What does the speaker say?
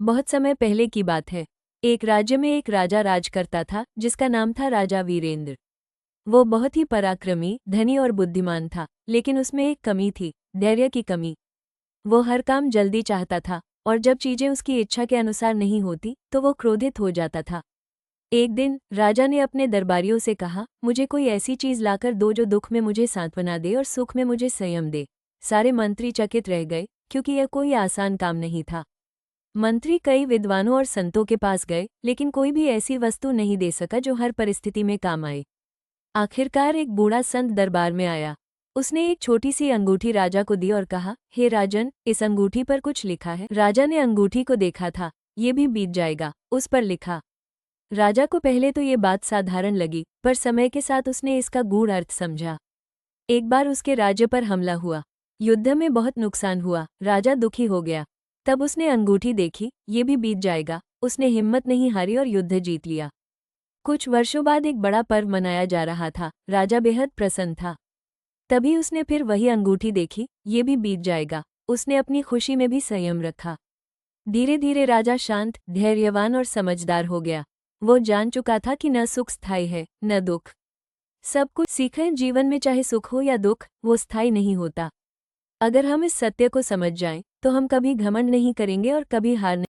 बहुत समय पहले की बात है। एक राज्य में एक राजा राज करता था जिसका नाम था राजा वीरेंद्र। वो बहुत ही पराक्रमी, धनी और बुद्धिमान था, लेकिन उसमें एक कमी थी, धैर्य की कमी। वो हर काम जल्दी चाहता था और जब चीजें उसकी इच्छा के अनुसार नहीं होती तो वो क्रोधित हो जाता था। एक दिन राजा ने अपने दरबारियों से कहा, मुझे कोई ऐसी चीज लाकर दो जो दुख में मुझे सांत्वना दे और सुख में मुझे संयम दे। सारे मंत्री चकित रह गए, क्योंकि यह कोई आसान काम नहीं था। मंत्री कई विद्वानों और संतों के पास गए, लेकिन कोई भी ऐसी वस्तु नहीं दे सका जो हर परिस्थिति में काम आए। आखिरकार एक बूढ़ा संत दरबार में आया। उसने एक छोटी सी अंगूठी राजा को दी और कहा, हे राजन, इस अंगूठी पर कुछ लिखा है। राजा ने अंगूठी को देखा था। ये भी बीत जाएगा, उस पर लिखा। राजा को पहले तो ये बात साधारण लगी, पर समय के साथ उसने इसका गूढ़ अर्थ समझा। एक बार उसके राज्य पर हमला हुआ। युद्ध में बहुत नुकसान हुआ। राजा दुखी हो गया। तब उसने अंगूठी देखी, ये भी बीत जाएगा। उसने हिम्मत नहीं हारी और युद्ध जीत लिया। कुछ वर्षों बाद एक बड़ा पर्व मनाया जा रहा था। राजा बेहद प्रसन्न था। तभी उसने फिर वही अंगूठी देखी, ये भी बीत जाएगा। उसने अपनी खुशी में भी संयम रखा। धीरे धीरे राजा शांत, धैर्यवान और समझदार हो गया। वो जान चुका था कि न सुख स्थायी है, न दुख। सब कुछ सीखें, जीवन में चाहे सुख हो या दुख, वो स्थायी नहीं होता। अगर हम इस सत्य को समझ जाएं, तो हम कभी घमंड नहीं करेंगे और कभी हार नहीं